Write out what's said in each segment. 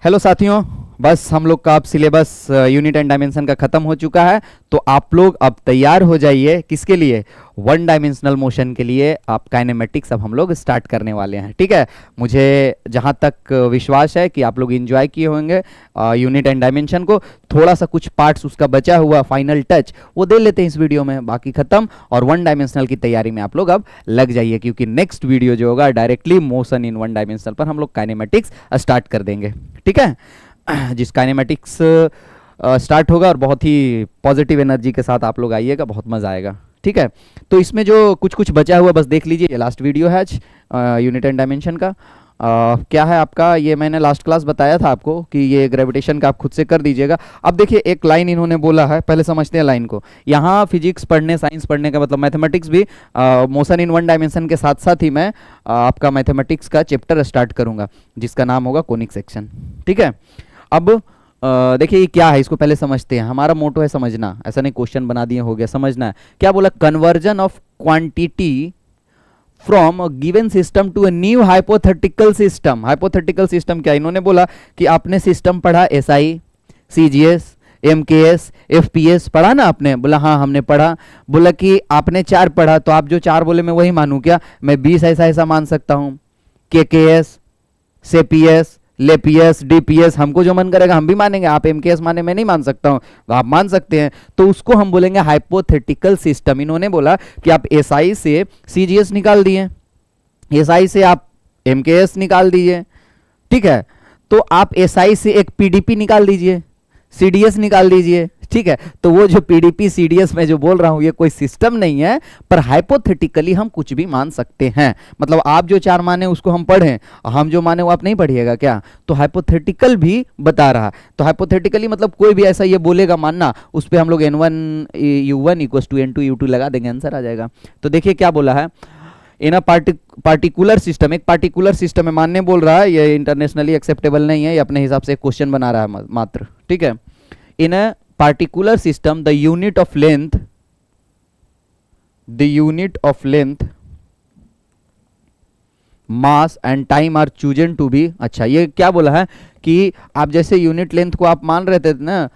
Hello साथियों, बस हम लोग का अब सिलेबस यूनिट एंड डायमेंशन का ख़त्म हो चुका है। तो आप लोग अब तैयार हो जाइए किसके लिए? वन डायमेंशनल मोशन के लिए। आप काइनेमेटिक्स अब हम लोग स्टार्ट करने वाले हैं, ठीक है। मुझे जहाँ तक विश्वास है कि आप लोग एंजॉय किए होंगे यूनिट एंड डायमेंशन को। थोड़ा सा कुछ पार्ट्स उसका बचा हुआ फाइनल टच वो दे लेते हैं इस वीडियो में, बाकी ख़त्म। और वन डायमेंशनल की तैयारी में आप लोग अब लग जाइए, क्योंकि नेक्स्ट वीडियो जो होगा directly motion in one dimensional पर हम लोग काइनेमेटिक्स स्टार्ट कर देंगे, ठीक है। जिस काइनेमेटिक्स स्टार्ट होगा और बहुत ही पॉजिटिव एनर्जी के साथ आप लोग आइएगा, बहुत मज़ा आएगा, ठीक है। तो इसमें जो कुछ कुछ बचा हुआ बस देख लीजिए। ये लास्ट वीडियो है आज यूनिट एंड डायमेंशन का। क्या है आपका, ये मैंने लास्ट क्लास बताया था आपको कि ये ग्रेविटेशन का आप खुद से कर दीजिएगा। अब देखिए एक लाइन इन्होंने बोला है, पहले समझते हैं लाइन को। यहाँ फिजिक्स पढ़ने, साइंस पढ़ने का मतलब मैथमेटिक्स भी, मोशन इन वन डायमेंशन के साथ साथ ही मैं आपका मैथमेटिक्स का चैप्टर स्टार्ट करूँगा जिसका नाम होगा कोनिक सेक्शन, ठीक है। अब देखिए ये क्या है, इसको पहले समझते हैं। हमारा मोटो है समझना, ऐसा नहीं क्वेश्चन बना दिए हो गया, समझना है। क्या बोला? Conversion of quantity from given system to a new hypothetical system. Hypothetical system क्या? इन्होंने बोला कि आपने सिस्टम पढ़ा, एसआई, सीजीएस, एमकेएस, एफपीएस पढ़ा ना आपने? बोला हाँ हमने पढ़ा। बोला कि आपने 4 पढ़ा, तो आप जो 4 बोले मैं वही मानूं क्या? मैं 20 ऐसा ऐसा मान सकता हूं। केकेएस, सेपीएस, लेपीएस, डीपीएस, हमको जो मन करेगा हम भी मानेंगे। आप एमकेएस माने, मैं नहीं मान सकता हूं, आप मान सकते हैं। तो उसको हम बोलेंगे हाइपोथेटिकल सिस्टम। इन्होंने बोला कि आप एसआई से सीजीएस निकाल दिए, एसआई से आप एमकेएस निकाल दीजिए, ठीक है। तो आप एसआई से एक पीडीपी निकाल दीजिए, सीडीएस निकाल दीजिए, ठीक है। तो वो जो पीडीपी सीडीएस मैं जो बोल रहा हूं ये कोई सिस्टम नहीं है, पर हाइपोथेटिकली हम कुछ भी मान सकते हैं। मतलब आप जो 4 माने उसको हम पढ़ें, हम जो माने वो आप नहीं पढ़िएगा क्या? तो हाइपोथेटिकल भी बता रहा। तो हाइपोथेटिकली मतलब कोई भी ऐसा ये बोलेगा मानना, उस पर हम लोग n1 u1 equal to n2 u2 लगा देंगे, आंसर आ जाएगा। तो देखिए क्या बोला है, इन अ पार्टिकुलर सिस्टम, एक पार्टिकुलर सिस्टम में मानने बोल रहा है। ये इंटरनेशनली एक्सेप्टेबल नहीं है, ये अपने हिसाब से एक क्वेश्चन बना रहा है मात्र, ठीक है। इन अ particular system the unit of length mass and time are chosen to be। अच्छा ये क्या बोला है कि आप जैसे यूनिट लेंथ को आप मान रहे थे ना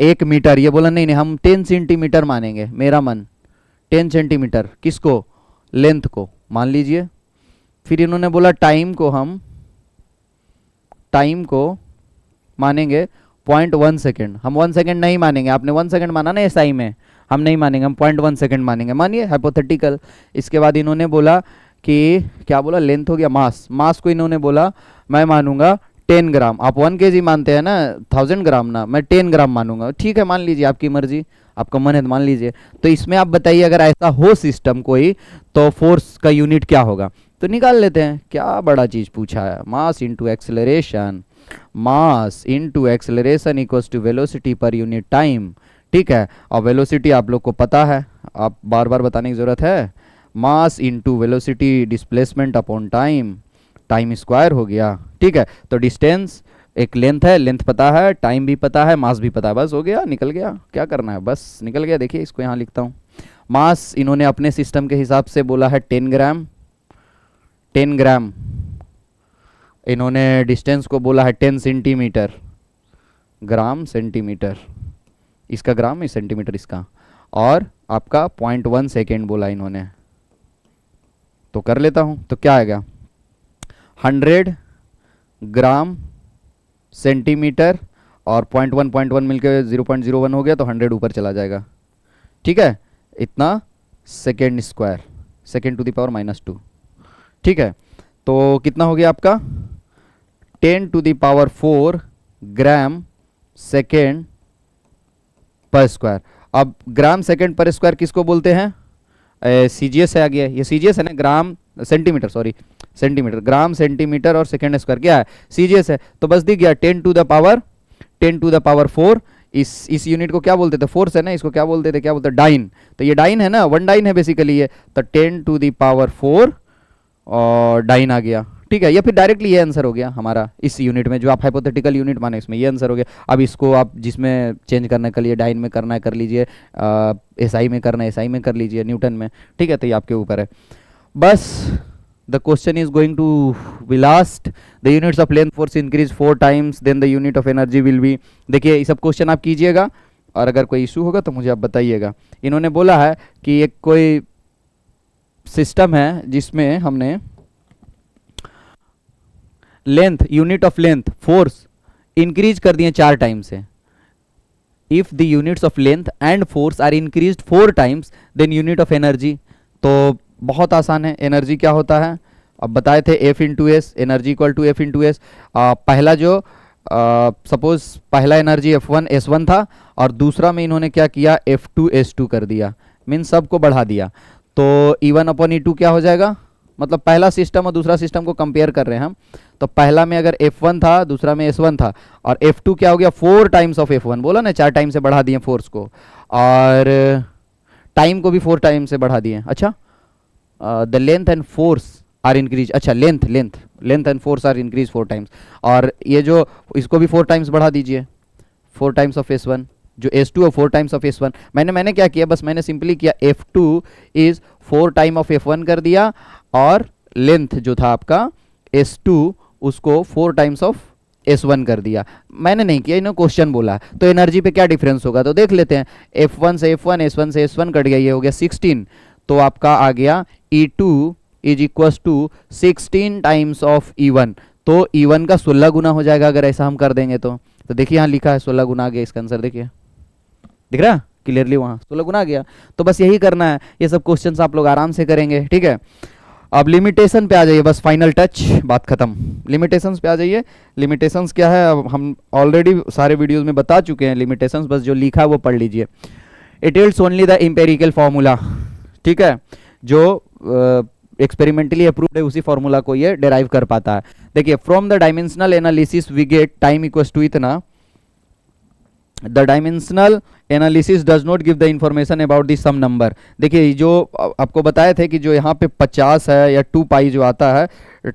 1 मीटर, ये बोला नहीं नहीं हम 10 सेंटीमीटर मानेंगे। मेरा मन 10 सेंटीमीटर, किसको? लेंथ को मान लीजिए। फिर इन्होंने बोला टाइम को मानेंगे 0.1 सेकेंड। हम 1 सेकेंड नहीं मानेंगे, आपने 1 सेकेंड माना ना एसआई में, हम नहीं मानेंगे, हम 0.1 सेकेंड मानेंगे, मानिए हाइपोथेटिकल। इसके बाद इन्होंने बोला कि क्या बोला? लेंथ हो गया। मास को इन्होंने बोला मैं मानूंगा 10 ग्राम। आप 1 kg मानते हैं ना, 1000 ग्राम ना, मैं 10 ग्राम मानूंगा। ठीक है मान लीजिए, आपकी मर्जी, आपका मन है तो मान लीजिए। तो इसमें आप बताइए अगर ऐसा हो सिस्टम कोई, तो फोर्स का यूनिट क्या होगा? तो निकाल लेते हैं। क्या बड़ा चीज पूछा है, mass into acceleration. Mass into acceleration equals to velocity per unit time, ठीक है। और वेलोसिटी आप लोग को पता है, आप बार बार बताने की जरूरत है। Mass into velocity displacement upon time, time square हो गया, ठीक है। तो डिस्टेंस एक लेंथ है, लेंथ पता है, टाइम भी पता है, मास भी पता है, बस हो गया, निकल गया। क्या करना है, बस निकल गया। देखिए इसको यहाँ लिखता हूँ। मास इन्होंने अपने सिस्टम के हिसाब से बोला है 10 ग्राम, 10 ग्राम। इन्होंने डिस्टेंस को बोला है 10 सेंटीमीटर, ग्राम सेंटीमीटर, इसका ग्राम है, सेंटीमीटर इसका। और आपका 0.1 सेकेंड बोला इन्होंने। तो कर लेता हूं, तो क्या आएगा? 100 ग्राम सेंटीमीटर और 0.1 मिलकर 0.01 हो गया, तो 100 ऊपर चला जाएगा, ठीक है। इतना second square, second to the power -2, ठीक है। तो कितना हो गया आपका? 10 to the power 4 gram second पर स्क्वायर। अब ग्राम सेकेंड पर स्क्वायर किसको बोलते हैं? सीजीएस है आ गया, ये सीजीएस है ना, gram centimetre, sorry centimetre, gram centimetre और सेकेंड स्क्वायर क्या है? सीजीएस है। तो बस दिख गया 10 to the power 4। इस यूनिट को क्या बोलते थे? फोर्स है ना, इसको क्या बोलते थे? क्या बोलते? डाइन। तो ये डाइन है ना, 1 डाइन है बेसिकली ये। तो 10 to the power 4 और डाइन आ गया, ठीक है। या फिर डायरेक्टली ये आंसर हो गया हमारा इस यूनिट में, जो आप हाइपोथेटिकल यूनिट माने इसमें ये आंसर हो गया। अब इसको आप जिसमें चेंज करने के लिए, डाइन में करना है कर लीजिए, एसआई में करना है एसआई में कर लीजिए, न्यूटन में, ठीक है। तो ये आपके ऊपर है बस। the question is going to be last. The units of length force increase 4 times, then the unit of energy will be. देखिए ये सब क्वेश्चन आप कीजिएगा और अगर कोई इशू होगा तो मुझे आप बताइएगा. इन्होंने बोला है कि एक कोई सिस्टम है जिसमें हमने length, unit of length, force increase कर दिए 4 टाइम से. If the units of length and force are increased 4 times then unit of energy. तो बहुत आसान है. एनर्जी क्या होता है अब बताए थे, F into S, energy equal to F into S. पहला जो सपोज पहला एनर्जी F1 S1 था और दूसरा में इन्होंने क्या किया F2 S2 कर दिया, मीन सबको बढ़ा दिया. तो E1 अपॉन E2 क्या हो जाएगा, मतलब पहला सिस्टम और दूसरा सिस्टम को कंपेयर कर रहे हैं हम. तो पहला में अगर F1 था, दूसरा में S1 था, और F2 क्या हो गया 4 टाइम्स ऑफ F1. बोला ना 4 टाइम से बढ़ा दिए फोर्स को, और टाइम को भी 4 टाइम से बढ़ा दिए. अच्छा, the length and force are increase. अच्छा, length and force are increase 4 times. और ये जो इसको भी 4 टाइम्स बढ़ा दीजिए, 4 टाइम्स ऑफ S1, जो S2 है 4 टाइम्स ऑफ S1. मैंने क्या किया, बस मैंने सिंपली किया F2 is 4 time of F1 कर दिया, और लेंथ जो था आपका S2 उसको 4 टाइम्स ऑफ S1 कर दिया. मैंने नहीं किया, इन्होंने क्वेश्चन बोला. तो एनर्जी पे क्या डिफरेंस होगा तो देख लेते हैं. F1 से F1, S1 से S1 कट गया, ये हो गया 16. तो आपका आ गया E2 is equal to 16 times of E1. तो E1 का 16 गुना हो जाएगा अगर ऐसा हम कर देंगे तो देखिए यहाँ लिखा है 16 गुना आ गया इसका आंसर. देखिए दिख रहा क्लियरली, वहाँ 16 गुना आ गया. तो बस यही करना है, ये सब क्वेश्चंस आप लोग आराम से करेंगे. ठीक है, अब लिमिटेशन पे आ जाइए, बस फाइनल टच, बात खत्म. लिमिटेशंस पे आ जाइए. लिमिटेशंस क्या है, अब हम ऑलरेडी सारे वीडियोस में बता चुके हैं लिमिटेशंस, बस जो लिखा है वो पढ़ लीजिए. It ills only the empirical formula. ठीक है, जो एक्सपेरिमेंटली अप्रूव्ड है उसी फार्मूला को ये डेराइव कर पाता है. देखिए, from the dimensional analysis we get time equals to इतना. The dimensional analysis does not give the information about the some number. देखिए, जो आपको बताए थे कि जो यहाँ पे 50 है या 2 पाई जो आता है,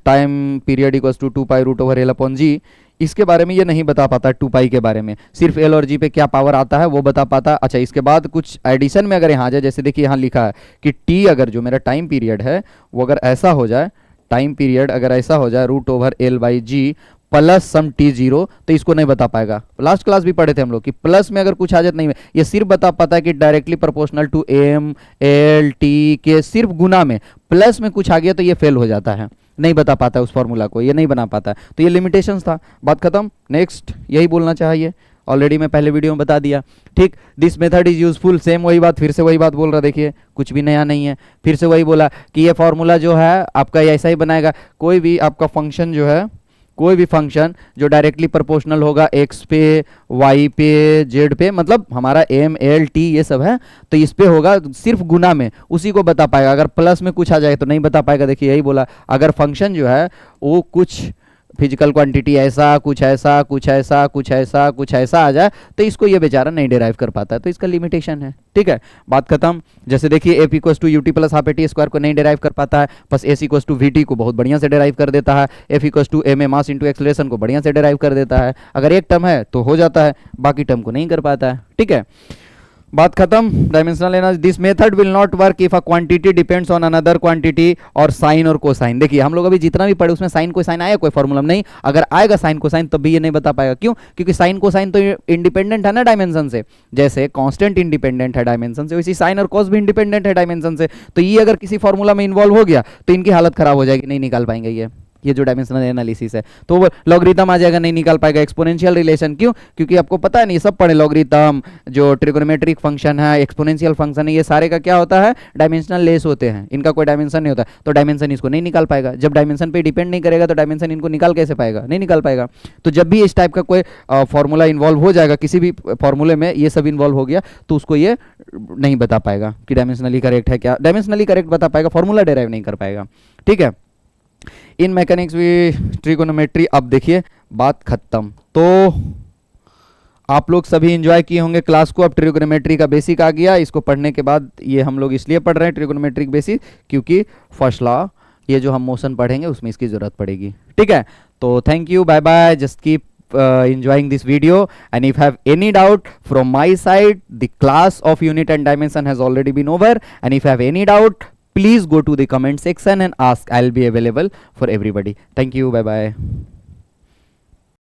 time period equals to 2 pi root over L upon G, इसके बारे में ये नहीं बता पाता 2 पाई के बारे में. सिर्फ एल और जी पे क्या पावर आता है वो बता पाता. अच्छा, इसके बाद कुछ एडिशन में अगर यहाँ आ जाए, जैसे देखिए यहाँ लिखा है कि टी अगर जो मेरा टाइम पीरियड है वो अगर ऐसा हो जाए, टाइम पीरियड अगर ऐसा हो जाए root over L by G plus sum T0, तो इसको नहीं बता पाएगा. लास्ट क्लास भी पढ़े थे हम लोग कि प्लस में अगर कुछ आ जाए, नहीं, ये सिर्फ बता पाता है कि directly proportional to M L T के सिर्फ गुना में. प्लस में कुछ आ गया तो ये फेल हो जाता है, नहीं बता पाता है उस फॉर्मूला को, ये नहीं बना पाता है. तो ये लिमिटेशंस था, बात खत्म. नेक्स्ट यही बोलना चाहिए, ऑलरेडी मैं पहले वीडियो में बता दिया. ठीक, this method is useful. Same वही बात, फिर से वही बात बोल रहा. देखिए कुछ भी नया नहीं है, फिर से वही बोला कि ये फॉर्मूला जो है आपका ऐसा ही बनाएगा. कोई भी आपका फंक्शन जो है, कोई भी फंक्शन जो डायरेक्टली प्रोपोर्शनल होगा x पे, y पे, z पे, मतलब हमारा m l t ये सब है, तो इस पे होगा सिर्फ गुना में, उसी को बता पाएगा. अगर प्लस में कुछ आ जाए तो नहीं बता पाएगा. देखिए यही बोला, अगर फंक्शन जो है वो कुछ फिजिकल क्वांटिटी ऐसा, कुछ ऐसा, कुछ ऐसा, कुछ ऐसा, कुछ ऐसा आ जाए तो इसको ये बेचारा नहीं डिराइव कर पाता है, तो इसका लिमिटेशन है. ठीक है, बात खत्म. जैसे देखिए F equals to U T plus half A T square को नहीं डिराइव कर पाता है, बस S equals to V T को बहुत बढ़िया से डिराइव कर देता है. F equals to M A mass into acceleration को बढ़िया से डिराइव कर देता है. अगर एक टर्म है तो हो जाता है, बाकी टर्म को नहीं कर पाता है. ठीक है, बात खत्म. Dimensional energy, this method will not work if a quantity depends on another quantity और साइन और कोसाइन. देखिए हम लोग अभी जितना भी पढ़े उसमें साइन कोसाइन आया कोई फॉर्मूला में नहीं. अगर आएगा साइन कोसाइन तब भी ये नहीं बता पाएगा. क्यों? क्योंकि साइन कोसाइन तो इंडिपेंडेंट है ना डायमेंशन से. जैसे कांस्टेंट इंडिपेंडेंट है डायमेंशन से, वैसे साइन और कॉस भी इंडिपेंडेंट है डायमेंशन से. तो ये अगर किसी फॉर्मूला में इन्वॉल्व हो गया तो इनकी हालत खराब हो जाएगी, नहीं निकाल पाएंगे ये जो डायमेंशनल एनालिसिस है. तो वो लॉगरिथम आ जाएगा, नहीं निकाल पाएगा. एक्सपोनेंशियल रिलेशन, क्यों? क्योंकि आपको पता है नहीं, सब पढ़े. लॉगरिथम, जो ट्रिगोनोमेट्रिक फंक्शन है, एक्सपोनेंशियल फंक्शन है, ये सारे का क्या होता है, डायमेंशनल लेस होते हैं. इनका कोई डायमेंशन नहीं होता, तो डायमेंशन इसको नहीं निकाल पाएगा. जब डायमेंशन पे डिपेंड नहीं करेगा तो डायमेंशन इनको निकाल कैसे पाएगा, नहीं निकाल पाएगा. तो जब भी इस टाइप का कोई फॉर्मूला इन्वॉल्व हो जाएगा, किसी भी फॉर्मूले में ये सब इन्वॉल्व हो गया, तो उसको ये नहीं बता पाएगा कि डायमेंशनली करेक्ट है क्या. डायमेंशनली करेक्ट बता पाएगा, फॉर्मूला डेराइव नहीं कर पाएगा. ठीक है, इन मैकेनिक्स भी ट्रिगोनोमेट्री. अब देखिए बात खत्म. तो आप लोग सभी एंजॉय किए होंगे क्लास को. अब ट्रिगोनोमेट्री का बेसिक आ गया. इसको पढ़ने के बाद ये हम लोग इसलिए पढ़ रहे हैं ट्रिगोनोमेट्रिक बेसिक, क्योंकि फर्स्ट लॉ ये जो हम मोशन पढ़ेंगे उसमें इसकी जरूरत पड़ेगी. ठीक है, तो thank you, bye bye, just keep enjoying this video, and if have any doubt from my side, the class of unit and dimension has already been over, and if have any doubt please go to the comment section and ask. I'll be available for everybody. Thank you. Bye bye.